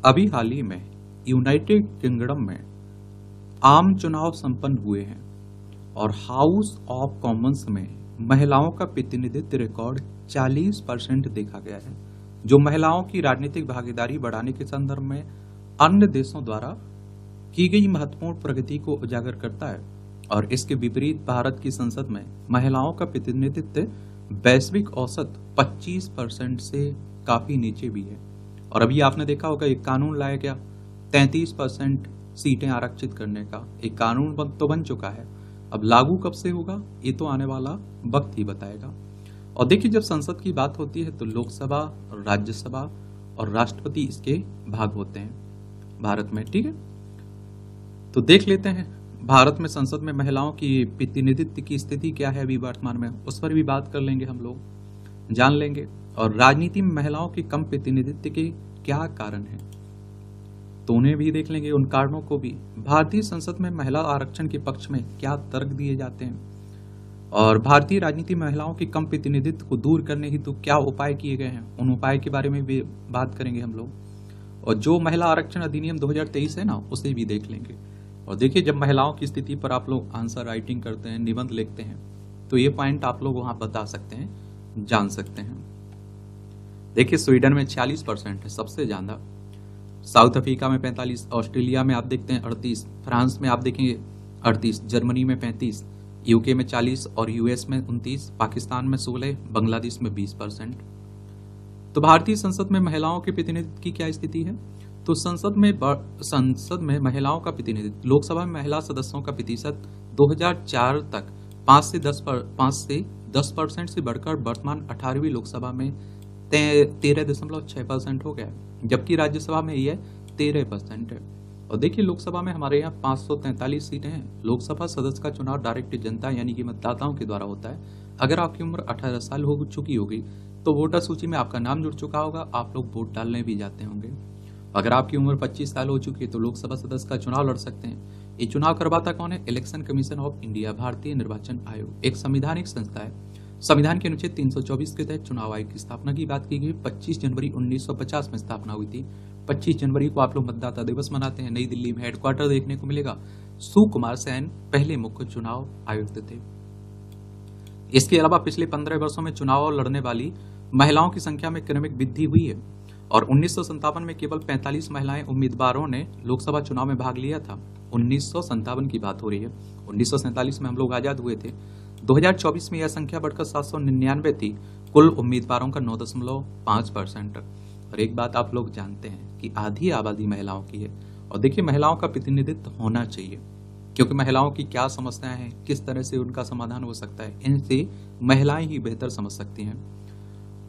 अभी हाल ही में United kingdom में आम चुनाव संपन्न हुए हैं और हाउस ऑफ कॉमन्स में महिलाओं का प्रतिनिधित्व रिकॉर्ड 40% देखा गया है, जो महिलाओं की राजनीतिक भागीदारी बढ़ाने के संदर्भ में अन्य देशों द्वारा की गई महत्वपूर्ण प्रगति को उजागर करता है। और इसके विपरीत भारत की संसद में महिलाओं का प्रतिनिधित्व वैश्विक औसत 25% से काफी नीचे भी है। और अभी आपने देखा होगा एक कानून लाया गया 33% सीटें आरक्षित करने का, एक कानून तो बन चुका है। अब लागू कब से होगा ये तो आने वाला वक्त ही बताएगा। और देखिए, जब संसद की बात होती है तो लोकसभा, राज्यसभा और राष्ट्रपति इसके भाग होते हैं भारत में, ठीक है। तो देख लेते हैं भारत में संसद में महिलाओं की प्रतिनिधित्व की स्थिति क्या है अभी वर्तमान में, उस पर भी बात कर लेंगे, हम लोग जान लेंगे। और राजनीति में महिलाओं की कम प्रतिनिधित्व के क्या कारण है तो उन्हें भी देख लेंगे, उन कारणों को भी। भारतीय संसद में महिला आरक्षण के पक्ष में क्या तर्क दिए जाते हैं और भारतीय राजनीति में महिलाओं की कम प्रतिनिधित्व को दूर करने हेतु क्या उपाय किए गए हैं, उन उपाय के बारे में भी बात करेंगे हम लोग। और जो महिला आरक्षण अधिनियम 2023 है ना, उसे भी देख लेंगे। और देखिए, जब महिलाओं की स्थिति पर आप लोग आंसर राइटिंग करते हैं, निबंध लिखते हैं, तो ये पॉइंट आप लोग वहां बता सकते हैं, जान सकते हैं। देखिए, स्वीडन में 40% है, सबसे ज्यादा। साउथ अफ्रीका में 45, ऑस्ट्रेलिया में आप देखते हैं 38, फ्रांस में आप देखेंगे 38, जर्मनी में 35, यूके में 40 और यूएस में 29, पाकिस्तान में 16, बांग्लादेश में 20%। तो भारतीय संसद में महिलाओं के प्रतिनिधित्व की क्या स्थिति है? तो संसद में महिलाओं का प्रतिनिधित्व, लोकसभा में महिला सदस्यों का प्रतिशत 2004 तक 5 से 10% से बढ़कर वर्तमान 18वीं लोकसभा में 13.6% हो गया, जबकि राज्यसभा में यह 13% है। और देखिए, लोकसभा में हमारे यहाँ 543 सीटें हैं। लोकसभा सदस्य का चुनाव डायरेक्ट जनता यानी कि मतदाताओं के द्वारा होता है। अगर आपकी उम्र 18 साल हो चुकी होगी तो वोटर सूची में आपका नाम जुड़ चुका होगा, आप लोग वोट डालने भी जाते होंगे। अगर आपकी उम्र 25 साल हो चुकी है तो लोकसभा सदस्य का चुनाव लड़ सकते हैं। ये चुनाव करवाता कौन है? इलेक्शन कमीशन ऑफ इंडिया, भारतीय निर्वाचन आयोग, एक संवैधानिक संस्था है। संविधान के अनुच्छेद 324 के तहत चुनाव आयोग की स्थापना की बात की गई। 25 जनवरी 1950 में स्थापना हुई थी। 25 जनवरी को आप लोग मतदाता दिवस मनाते हैं। नई दिल्ली में हेडक्वार्टर देखने को मिलेगा। सुकुमार सेन पहले मुख्य चुनाव आयुक्त थे। इसके अलावा पिछले 15 वर्षों में चुनाव लड़ने वाली महिलाओं की संख्या में क्रमिक वृद्धि हुई है और 1957 में केवल 45 महिलाएं उम्मीदवारों ने लोकसभा चुनाव में भाग लिया था। 1957 की बात हो रही है। 1947 में हम लोग आजाद हुए थे। 2024 में यह संख्या बढ़कर 799 थी। कुल उम्मीदवारों का 9.5%। और एक बात आप लोग जानते हैं कि आधी आबादी महिलाओं की है। और देखिए, महिलाओं का प्रतिनिधित्व होना चाहिए, क्योंकि महिलाओं की क्या समस्याएं हैं, किस तरह से उनका समाधान हो सकता है, इनसे महिलाएं ही बेहतर समझ सकती हैं।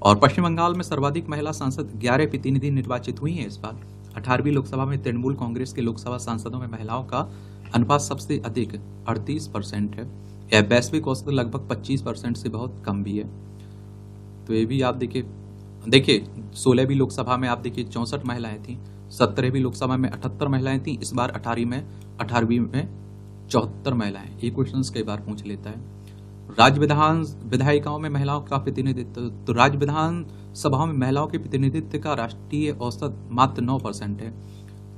और पश्चिम बंगाल में सर्वाधिक महिला सांसद 11 प्रतिनिधि निर्वाचित हुई हैं इस बार। 18वीं लोकसभा में तृणमूल कांग्रेस के लोकसभा सांसदों में महिलाओं का अनुपात सबसे अधिक 38% है। यह वैश्विक औसत लगभग 25% से बहुत कम भी है। तो ये भी आप देखिए 16वीं लोकसभा में आप देखिए 64 महिलाएं थी। 17वीं लोकसभा में 78 महिलाएं थी। इस बार 18वीं में 74 महिलाएं। ये क्वेश्चन कई बार पूछ लेता है। राज्य विधायिकाओं में महिलाओं का प्रतिनिधित्व, तो राज्य विधान सभाओं में महिलाओं के प्रतिनिधित्व का राष्ट्रीय औसत मात्र 9% है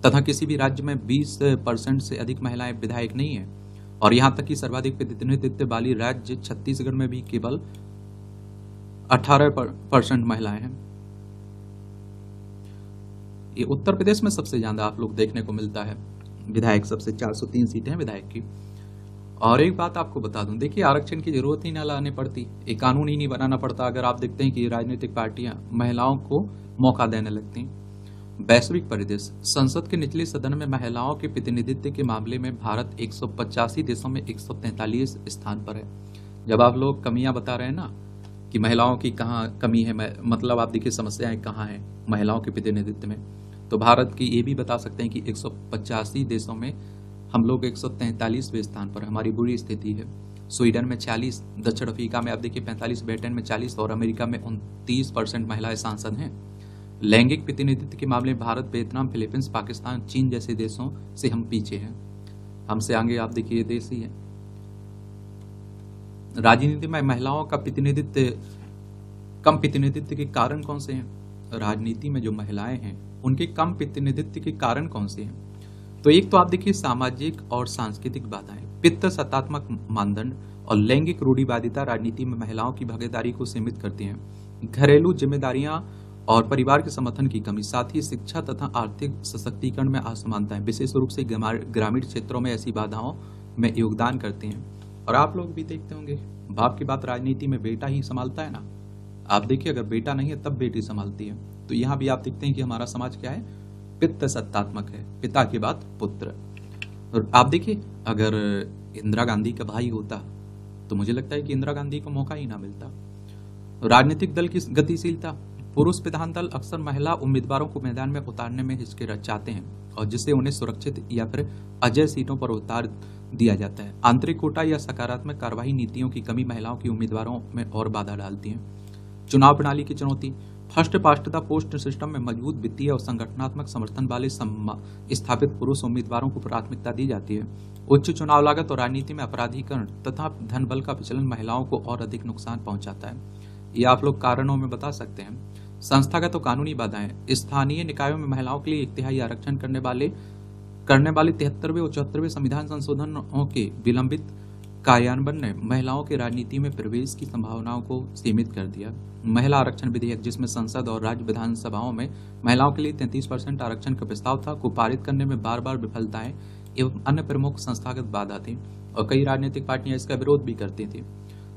तथा किसी भी राज्य में 20% से अधिक महिलाएं विधायक नहीं है। और यहां तक कि सर्वाधिक प्रतिनिधित्व वाली राज्य छत्तीसगढ़ में भी केवल 18% महिलाएं हैं। ये उत्तर प्रदेश में सबसे ज्यादा आप लोग देखने को मिलता है विधायक, सबसे 403 सीटें हैं विधायक की। और एक बात आपको बता दूं, देखिए आरक्षण की जरूरत ही ना लाने पड़ती, एक कानून ही नहीं बनाना पड़ता अगर आप देखते हैं कि राजनीतिक पार्टियां महिलाओं को मौका देने लगती। वैश्विक परिदृश्य, संसद के निचले सदन में महिलाओं के प्रतिनिधित्व के मामले में भारत 185 देशों में 143 स्थान पर है। जब आप लोग कमियां बता रहे हैं ना कि महिलाओं की कहाँ कमी है, मतलब आप देखिए समस्याएं कहाँ हैं महिलाओं के प्रतिनिधित्व में, तो भारत की ये भी बता सकते हैं कि 185 देशों में हम लोग 143वें स्थान पर, हमारी बुरी स्थिति है। स्वीडन में 40, दक्षिण अफ्रीका में आप देखिए 45, ब्रिटेन में 40 और अमेरिका में 29% महिलाएं सांसद हैं। लैंगिक प्रतिनिधित्व के मामले में भारत, वियतनाम, फिलीपींस, पाकिस्तान, चीन जैसे देशों से हम पीछे हैं। हमसे आगे आप देखिए ये देश ही है। राजनीति में महिलाओं का कम प्रतिनिधित्व के कारण कौन से हैं? राजनीति में जो महिलाएं हैं उनके कम प्रतिनिधित्व के कारण कौन से हैं? तो एक तो आप देखिए सामाजिक और सांस्कृतिक बाधाएं, पित्त सत्तात्मक मानदंड और लैंगिक रूढ़िवादिता राजनीति में महिलाओं की भागीदारी को सीमित करती हैं। घरेलू जिम्मेदारियां और परिवार के समर्थन की कमी, साथ ही शिक्षा तथा आर्थिक सशक्तिकरण में असमानताएं विशेष रूप से ग्रामीण क्षेत्रों में ऐसी बाधाओं में योगदान करते हैं। और आप लोग भी देखते होंगे, बाप की बात राजनीति में बेटा ही संभालता है ना। आप देखिए, अगर बेटा नहीं है तब बेटी संभालती है। तो यहाँ भी आप देखते हैं कि हमारा समाज क्या है, पित्त सत्तात्मक है, पिता के बाद पुत्र। और आप देखिए, अगर इंदिरा गांधी का भाई होता तो मुझे लगता है कि इंदिरा गांधी को मौका ही ना मिलता। राजनीतिक दल की गतिशीलता, पुरुष विधान दल अक्सर महिला उम्मीदवारों को मैदान में उतारने में हिचकिचाते हैं और जिससे उन्हें सुरक्षित या फिर अजय सीटों पर उतार दिया जाता है। आंतरिक कोटा या सकारात्मक कार्यवाही नीतियों की कमी महिलाओं की उम्मीदवारों में और बाधा डालती है। चुनाव प्रणाली की चुनौती, first past the post system में मजबूत वित्तीय और संगठनात्मक समर्थन वाले स्थापित पुरुष उम्मीदवारों को प्राथमिकता दी जाती है। उच्च चुनाव लागत और राजनीति में अपराधीकरण तथा धन बल का विचलन महिलाओं को और अधिक नुकसान पहुंचाता है। ये आप लोग कारणों में बता सकते हैं। संस्थागत और कानूनी बाधाएं, स्थानीय निकायों में महिलाओं के लिए 1/3 आरक्षण करने वाले 73वें और 74वें संविधान संशोधनों के विलंबित कार्यान्वयन ने महिलाओं के राजनीति में प्रवेश की संभावनाओं को सीमित कर दिया। महिला आरक्षण विधेयक, जिसमें संसद और राज्य विधानसभाओं में महिलाओं के लिए 33% आरक्षण का प्रस्ताव था, को पारित करने में बार बार विफलताएं एवं अन्य प्रमुख संस्थागत बाधा थी और कई राजनीतिक पार्टियां इसका विरोध भी करती थी।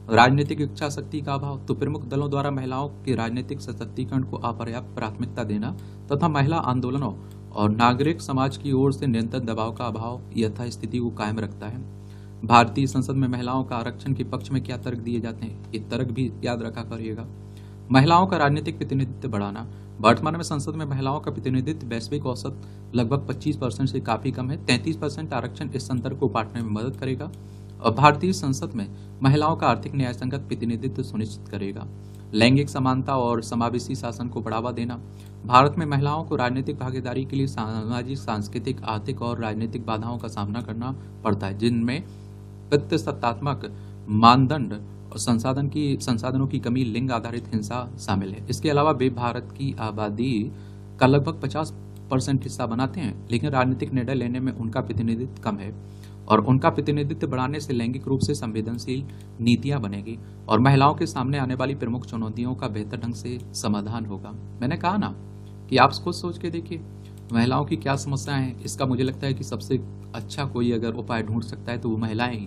राजनीतिक इच्छा शक्ति का अभाव, तो प्रमुख दलों द्वारा महिलाओं के राजनीतिक सशक्तिकरण को अपर्याप्त प्राथमिकता देना तथा महिला आंदोलनों और नागरिक समाज की ओर से निरंतर दबाव का अभाव यथास्थिति को कायम रखता है। भारतीय संसद में महिलाओं का आरक्षण के पक्ष में क्या तर्क दिए जाते हैं, ये तर्क भी याद रखा करिएगा। महिलाओं का राजनीतिक प्रतिनिधित्व बढ़ाना, वर्तमान में संसद में महिलाओं का प्रतिनिधित्व वैश्विक औसत लगभग 25% से काफी कम है। 33% आरक्षण इस अंतर को पाटने में मदद करेगा और भारतीय संसद में महिलाओं का आर्थिक न्यायसंगत प्रतिनिधित्व सुनिश्चित करेगा। लैंगिक समानता और समावेशी शासन को बढ़ावा देना, भारत में महिलाओं को राजनीतिक भागीदारी के लिए सामाजिक, सांस्कृतिक, आर्थिक और राजनीतिक बाधाओं का सामना करना पड़ता है, जिनमें पित्त सत्तात्मक मानदंड और संसाधनों की कमी, लिंग आधारित हिंसा शामिल है। इसके अलावा वे भारत की आबादी का लगभग 50% हिस्सा बनाते हैं, लेकिन राजनीतिक निर्णय लेने में उनका प्रतिनिधित्व कम है और उनका प्रतिनिधित्व बढ़ाने से लैंगिक रूप से संवेदनशील नीतियां बनेगी और महिलाओं के सामने आने वाली प्रमुख चुनौतियों का बेहतर ढंग से समाधान होगा। मैंने कहा ना कि आप खुद सोच के देखिए महिलाओं की क्या समस्याएं हैं। इसका मुझे लगता है कि सबसे अच्छा कोई अगर उपाय ढूंढ सकता है तो वो महिलाएं ही।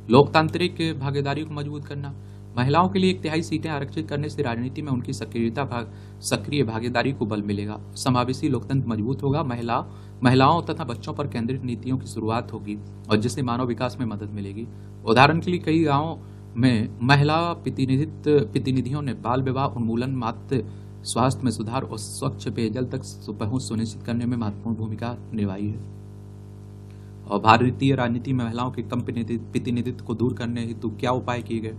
लोकतांत्रिक भागीदारी को मजबूत करना, महिलाओं के लिए 1/3 सीटें आरक्षित करने से राजनीति में उनकी सक्रिय भागीदारी को बल मिलेगा। समावेशी लोकतंत्र मजबूत होगा, महिलाओं तथा बच्चों पर केंद्रित नीतियों की शुरुआत होगी और जिससे मानव विकास में मदद मिलेगी। उदाहरण के लिए कई गांवों में महिला प्रतिनिधियों ने बाल विवाह उन्मूलन, मातृ स्वास्थ्य में सुधार और स्वच्छ पेयजल तक पहुंच सुनिश्चित करने में महत्वपूर्ण भूमिका निभाई है। और भारतीय राजनीति में महिलाओं के कम प्रतिनिधित्व को दूर करने हेतु क्या उपाय किए गए,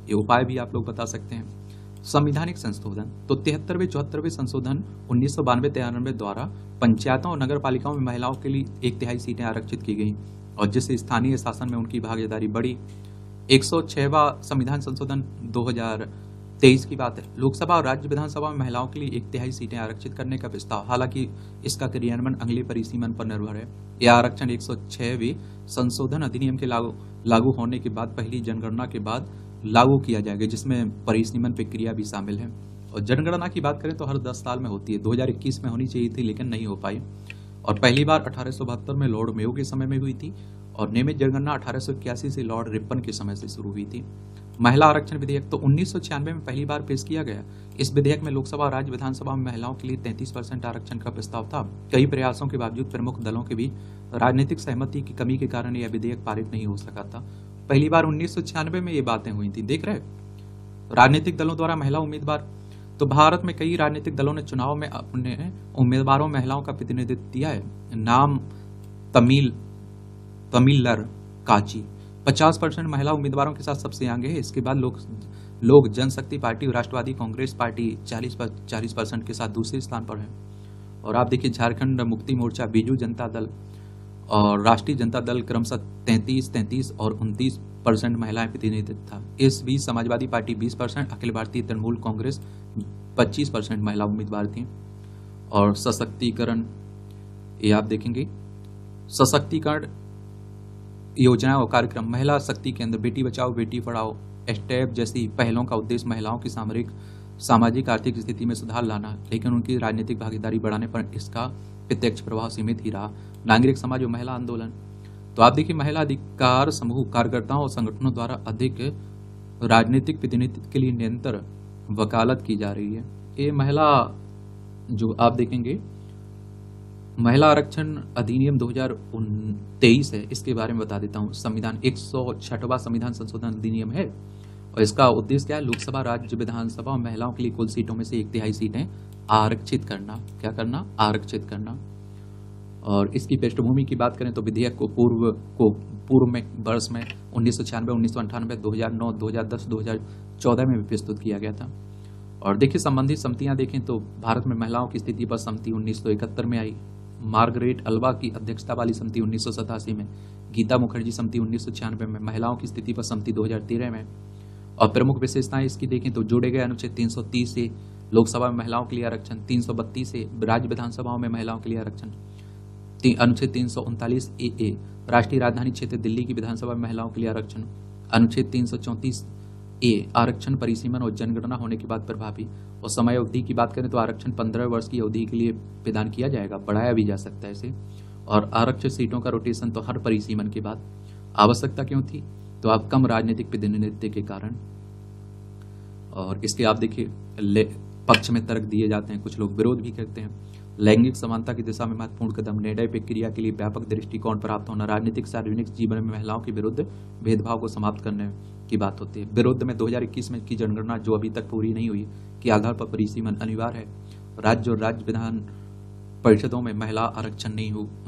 ये उपाय भी आप लोग बता सकते हैं। संवैधानिक संशोधन, तो 73वें 74वें संशोधन 1992-93 द्वारा पंचायतों और नगर पालिकाओं में महिलाओं के लिए 1/3 सीटें आरक्षित की गई और जिससे स्थानीय शासन में उनकी भागीदारी बढ़ी। 106वां संविधान संशोधन 2023 की बात है, लोकसभा और राज्य विधानसभा में महिलाओं के लिए 1/3 सीटें आरक्षित करने का प्रस्ताव, हालांकि इसका क्रियान्वयन अगले परिसीमन पर निर्भर है। यह आरक्षण 106वें संशोधन अधिनियम के लागू होने के बाद पहली जनगणना के बाद लागू किया जाएगा, जिसमें परिसीमन प्रक्रिया भी शामिल है। और जनगणना की बात करें तो हर 10 साल में होती है। 2021 में होनी चाहिए थी लेकिन नहीं हो पाई और पहली बार 1872 में लॉर्ड मेयो के समय में हुई थी और नियमित जनगणना 1881 से लॉर्ड रिपन के समय से शुरू हुई थी। महिला आरक्षण विधेयक, तो 1996 में पहली बार पेश किया गया। इस विधेयक में लोकसभा और राज्य विधानसभा में महिलाओं के लिए 33% आरक्षण का प्रस्ताव था। कई प्रयासों के बावजूद प्रमुख दलों के बीच राजनीतिक सहमति की कमी के कारण यह विधेयक पारित नहीं हो सका था। पहली बार 1996 में ये बातें हुई थी। देख रहे राजनीतिक दलों द्वारा महिला उम्मीदवार, तो भारत में कई राजनीतिक दलों ने चुनाव में अपने उम्मीदवारों महिलाओं का प्रतिनिधित्व दिया है। नाम तमिलर काची 50% महिला उम्मीदवारों के साथ सबसे आगे है। इसके बाद लोक जनशक्ति पार्टी और राष्ट्रवादी कांग्रेस पार्टी 40% के साथ दूसरे स्थान पर है। और आप देखिए झारखंड मुक्ति मोर्चा, बीजू जनता दल और राष्ट्रीय जनता दल क्रमशः 33 और 29% महिलाएं प्रतिनिधित्व था। इस बीच समाजवादी पार्टी 20%, अखिल भारतीय तृणमूल कांग्रेस 25% महिला उम्मीदवार थी। और सशक्तिकरण, ये आप देखेंगे, सशक्तिकरण योजना और कार्यक्रम, महिला शक्ति केंद्र, बेटी बचाओ बेटी पढ़ाओ, स्टेप जैसी पहलों का उद्देश्य महिलाओं की सामाजिक आर्थिक स्थिति में सुधार लाना, लेकिन उनकी राजनीतिक भागीदारी बढ़ाने पर इसका प्रत्यक्ष प्रभाव सीमित ही रहा। नागरिक समाज और महिला आंदोलन, तो आप देखिए महिला अधिकार समूह, कार्यकर्ताओं और संगठनों द्वारा अधिक राजनीतिक प्रतिनिधित्व के लिए निरंतर वकालत की जा रही है। ये महिला, जो आप देखेंगे महिला आरक्षण अधिनियम 2023 है, इसके बारे में बता देता हूँ। संविधान 106वां संविधान संशोधन अधिनियम है और इसका उद्देश्य क्या है? लोकसभा, राज्य विधानसभा और महिलाओं के लिए कुल सीटों में से 1/3 सीटें आरक्षित करना। क्या करना? आरक्षित करना। और इसकी पृष्ठभूमि की बात करें तो विधेयक को पूर्व में वर्ष में 1996, 1998, 2009, 2010, 2014 में भी प्रस्तुत किया गया था। और देखिए संबंधित समितियां देखें तो भारत में महिलाओं की स्थिति पर समिति 1971 में आई, मार्गरेट अल्वा की अध्यक्षता वाली समिति 1987 में, गीता मुखर्जी समिति 1996 में, महिलाओं की स्थिति पर समिति 2013 में। और प्रमुख विशेषताएं इसकी देखें तो जोड़े गए अनुच्छेद 330 से लोकसभा में महिलाओं के लिए आरक्षण, 332 से राज्य विधानसभाओं में महिलाओं के लिए आरक्षण, अनुच्छेद 339 ए राष्ट्रीय राजधानी क्षेत्र दिल्ली की विधानसभा में महिलाओं के लिए आरक्षण, अनुच्छेद 334 ए आरक्षण परिसीमन और जनगणना होने के बाद प्रभावी। और समय अवधि की बात करें तो आरक्षण 15 वर्ष की अवधि के लिए प्रदान किया जाएगा, बढ़ाया भी जा सकता है इसे। और आरक्षित सीटों का रोटेशन तो हर परिसीमन के बाद। आवश्यकता क्यों थी? तो आप कम राजनीतिक प्रतिनिधित्व के कारण। और इसके आप देखिए पक्ष में तर्क दिए जाते हैं, कुछ लोग विरोध भी करते हैं। लैंगिक समानता की दिशा में महत्वपूर्ण कदम, निर्णय प्रक्रिया के लिए व्यापक दृष्टिकोण प्राप्त होना, राजनीतिक सार्वजनिक जीवन में महिलाओं के विरुद्ध भेदभाव को समाप्त करने की बात होती है। विरुद्ध में 2021 में की जनगणना जो अभी तक पूरी नहीं हुई के आधार पर परिसीमन अनिवार्य है। राज्य और राज्य विधान परिषदों में महिला आरक्षण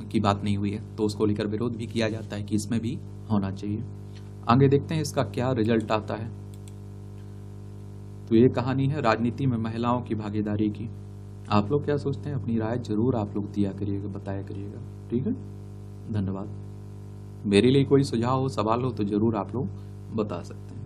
की बात नहीं हुई है, तो उसको लेकर विरोध भी किया जाता है कि इसमें भी होना चाहिए। आगे देखते हैं इसका क्या रिजल्ट आता है। तो ये कहानी है राजनीति में महिलाओं की भागीदारी की। आप लोग क्या सोचते हैं? अपनी राय जरूर आप लोग दिया करिएगा, बताया करिएगा। ठीक है, धन्यवाद। मेरे लिए कोई सुझाव हो, सवाल हो तो जरूर आप लोग बता सकते हैं।